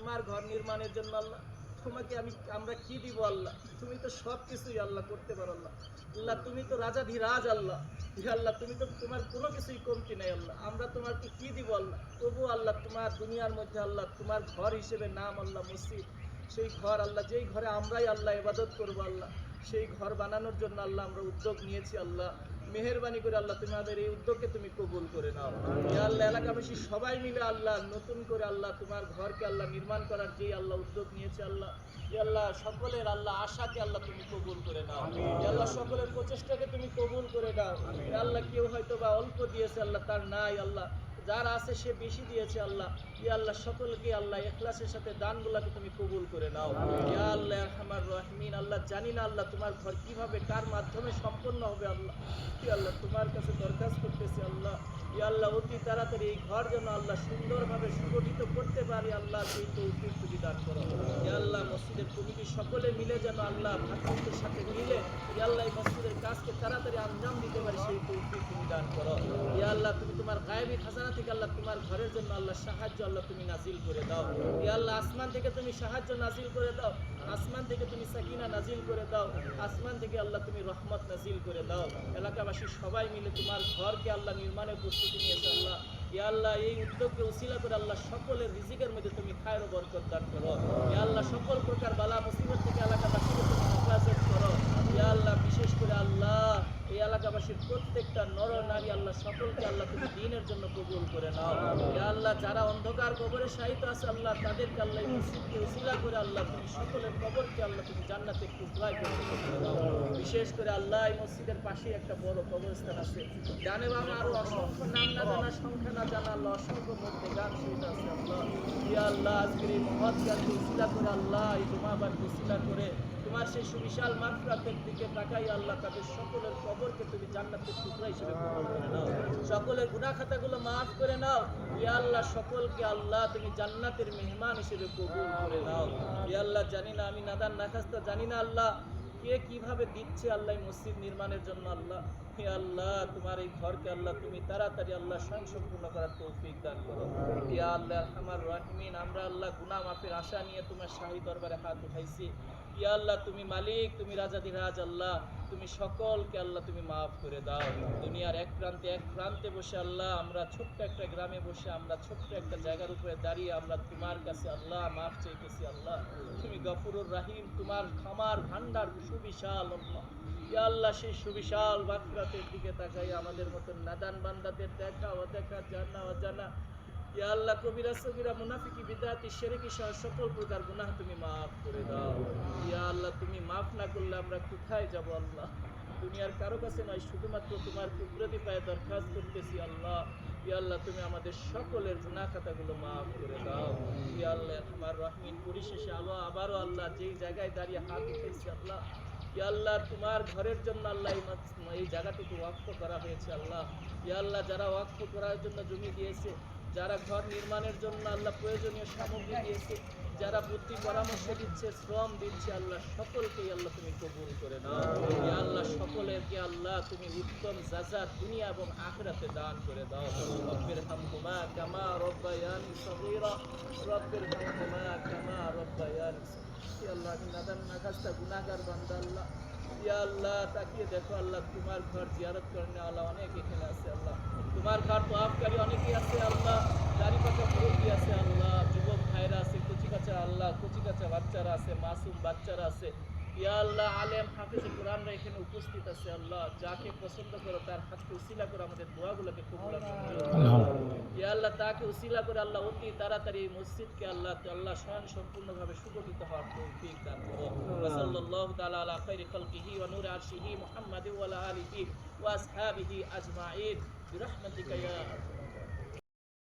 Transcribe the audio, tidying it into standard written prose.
তোমার ঘর নির্মাণের জন্য আল্লাহ তোমাকে আমরা কি দিব আল্লাহ? তুমি তো সব কিছুই আল্লাহ করতে পারো আল্লাহ। আল্লাহ তুমি তো রাজাধিরাজ আল্লাহ। আল্লাহ তুমি তো তোমার কোনো কিছুই কমতি নাই আল্লাহ। আমরা তোমাকে কি দিব আল্লাহ? তবু আল্লাহ তোমার দুনিয়ার মধ্যে আল্লাহ তোমার ঘর হিসেবে নাম আল্লাহ মসজিদ। সেই ঘর আল্লাহ, যেই ঘরে আমরাই আল্লাহ ইবাদত করবো আল্লাহ, সেই ঘর বানানোর জন্য আল্লাহ আমরা উদ্যোগ নিয়েছি আল্লাহ। মেহেরবানি করে আল্লাহ তুমি আমাদের এই উদ্যোগকে তুমি কবুল করে নাও। ইয়া আল্লাহ এলাকাবাসী সবাই মিলে আল্লাহ নতুন করে আল্লাহ তোমার ঘরকে আল্লাহ নির্মাণ করার যেই আল্লাহ উদ্যোগ নিয়েছে আল্লাহ, ইয়া আল্লাহ সকলের আল্লাহ আশাকে আল্লাহ তুমি কবুল করে নাও। ইয়া আল্লাহ সকলের প্রচেষ্টাকে তুমি কবুল করে নাও। ইয়া আল্লাহ কেউ হয়তো বা অল্প দিয়েছে আল্লাহ, তার নাই আল্লাহ, যার আছে সে বেশি দিয়েছে আল্লাহ। ইয়া আল্লাহ সকলকে আল্লাহ ইখলাসের সাথে দানগুলোকে তুমি কবুল করে নাও। ইয়া আল্লাহ আরহামার রাহিমিন আল্লাহ জানি না আল্লাহ তোমার ঘর কিভাবে কার মাধ্যমে সম্পন্ন হবে আল্লাহ। ইয়া আল্লাহ তোমার কাছে দরখাস্ত করতেছি আল্লাহ, ইয়া আল্লাহ অতি তাড়াতাড়ি এই ঘর যেন আল্লাহ সুন্দরভাবে সংগঠিত করতে পারি আল্লাহ, সেই তৌফিক তুমি দান করো। ইয়া আল্লাহ মসজিদের কমিটি সকলে মিলে যেন আল্লাহ ভাতৃত্বের সাথে মিলে ইয়া আল্লাহ এই মসজিদের কাজকে তাড়াতাড়ি আঞ্জাম দিতে পারি, সেই তৌফিক তুমি দান করো। ইয়া আল্লাহ তুমি তোমার গায়েবী খাজানা থেকে আল্লাহ তোমার ঘরের জন্য আল্লাহ সাহায্য আল্লাহ তুমি নাজিল করে দাও। ইয়া আল্লাহ আসমান থেকে তুমি সাহায্য নাজিল করে দাও, আসমান থেকে তুমি সাকিনা নাজিল করে দাও, আসমান থেকে আল্লাহ তুমি রহমত নাজিল করে দাও। এলাকাবাসী সবাই মিলে তোমার ঘরকে আল্লাহ নির্মাণের প্রস্তুতি নিয়েছে আল্লাহ। ইয়া আল্লাহ এই উদ্যোগকে উসিলা করে আল্লাহ সকলের রিজিকের মধ্যে তুমি খায়ের ও বরকত দান করো। ইয়া আল্লাহ সকল প্রকার বালা মুসিবত থেকে এলাকাবাসীকে তুমি হেফাজত করো। ইয়া আল্লাহ বিশেষ করে আল্লাহ এই এলাকাবাসীর প্রত্যেকটা নর নারী আল্লাহ সকলকে আল্লাহ তুমি দ্বীনের জন্য কবুল করে নাও। ইয়া আল্লাহ যারা অন্ধকার কবরে শায়িত আছে আল্লাহ, তাদেরকে আল্লাহ এই মসজিদকে উসিলা করে আল্লাহ তুমি সকলের কবরকে আল্লাহ তুমি জান্নাতে টুকরায় করে দাও। বিশেষ করে আল্লাহ এই মসজিদের পাশে একটা বড় কবরস্থান আছে, জানে বামে আরো অসংখ্য নাম না জানা, সংখ্যা না জানা আল্লাহ অসংখ্য মধ্যে গান শহীদ আছে আল্লাহ। ইয়া আল্লাহ আজকের এই মহৎ গানকে উসিলা করে আল্লাহ এই জুমাবারকে উসিলা করে তোমার সেই সুবিশাল মাগফিরাতের দিকে তাকাই আল্লাহ তাদের সকলের কবরকে তুমি জান্নাতের টুকরা হিসেবে কবুল করে নাও, সকলের গুনাহ খাতাগুলো মাফ করে নাও। ইয়া আল্লাহ সকলকে আল্লাহ তুমি জান্নাতের মেহমান হিসেবে কবুল করে নাও। ইয়া আল্লাহ জানি না, আমি নাদান নাখাস্তা জানি না আল্লাহ কে কিভাবে দিচ্ছে আল্লাহ মসজিদ নির্মাণের জন্য আল্লাহ। হে আল্লাহ তোমার এই ঘরকে আল্লাহ তুমি তাড়াতাড়ি আল্লাহ স্বয়ংসম্পূর্ণ করার তৌফিক দান করো। ইয়া আল্লাহ আরহামার রাহিমিন আমরা আল্লাহ গুনাহ মাফের আশা নিয়ে তোমার শাহী দরবারে হাত উঠাইছি। ইয়া আল্লাহ তুমি মালিক, তুমি রাজাধিরাজ আল্লাহ, তুমি সকলকে আল্লাহ তুমি মাফ করে দাও। দুনিয়ার এক প্রান্তে বসে আল্লাহ আমরা ছোট্ট একটা গ্রামে বসে আমরা ছোট্ট একটা জায়গার উপরে দাঁড়িয়ে আমরা তোমার কাছে আল্লাহ মাফ চাইতেছি আল্লাহ। তুমি গফুরুর রাহিম, তোমার ক্ষমার ভান্ডার সুবিশাল আল্লাহ। ইয়া আল্লাহ সেই সুবিশাল মাগফিরাতের দিকে তাকাই আমাদের মতন নাদান বান্দাদের দেখা অদেখা জানা অজানা ইয়া আল্লাহ কবিরা সগীরা মুনাফিকি বিদআতি শিরকি সহ সকল প্রকার গুনাহ তুমি মাফ করে দাও। ইয়া আল্লাহ তুমি মাফ না করলে আমরা কোথায় যাব আল্লাহ? দুনিয়ার কারো কাছে নয়, শুধুমাত্র তোমার কুদরতি পায়ে দরখাস্ত করতেছি আল্লাহ। ইয়া আল্লাহ তুমি আমাদের সকলের গুনাহ খাতাগুলো মাফ করে দাও। ইয়া আল্লাহ আমার রহমিন পরিশেষে আবারও আল্লাহ যেই জায়গায় দাঁড়িয়ে হাত উঠেছি আল্লাহ, ইয়া আল্লাহ তোমার ঘরের জন্য আল্লাহ এই জায়গাটুকু ওয়াকফ করা হয়েছে আল্লাহ। ইয়া আল্লাহ যারা ওয়াকফ করার জন্য জমি দিয়েছে, যারা ঘর নির্মাণের জন্য আল্লাহ প্রয়োজনীয় সামগ্রী দিয়েছে, যারা বুদ্ধি পরামর্শ দিচ্ছে, শ্রম দিচ্ছে আল্লাহ সকলকেই আল্লাহ তুমি কবুল করে নাও। ইয়া আল্লাহ সকলেরকে আল্লাহ তুমি উত্তম জাযা দুনিয়া এবং আখিরাতে দান করে দাও। রব্বির হামহুমা কামা রব্বায়ানি সগীরা, রব্বির হামহুমা কামা রব্বায়ানি সগীরা। ইয়া আল্লাহ আমি নাদান নাখাস্তা গুনাহগার বান্দা আল্লাহ। ইয়া আল্লাহ তাকিয়ে দেখো আল্লাহ তোমার ঘর জিয়ারত করনে আল্লাহ অনেক এখানে আছে আল্লাহ, তোমার ঘর তোয়াফকারী অনেকেই আছে আল্লাহ, দাড়ি পাকা মুরব্বী আছে আল্লাহ, যুবক ভাইরা আছে, কচি কাঁচা আল্লাহ কচি কাঁচা বাচ্চারা আছে, মাসুম বাচ্চারা আছে। ইয়া আল্লাহ আলেম হাফেজে কোরআনরা এখানে উপস্থিত আছে আল্লাহ, যাকে পছন্দ করো তার হাতকে উসিলা করে আমাদের দোয়াগুলোকে কবুল করো। ইয়া আল্লাহ তাকে উসিলা করে আল্লাহ অতি তাড়াতাড়ি এই মসজিদকে আল্লাহ আল্লাহ স্বয়ং সম্পূর্ণভাবে সুগঠিত হওয়ার তৌফিক দান করো। সাল্লাল্লাহু তাআলা আলা খায়রি খালকিহি ওয়া নূরি আরশিহি মুহাম্মাদি ওয়া আলা আলিহি ওয়া আসহাবিহি আজমাইন বিরহমাতিকা ইয়া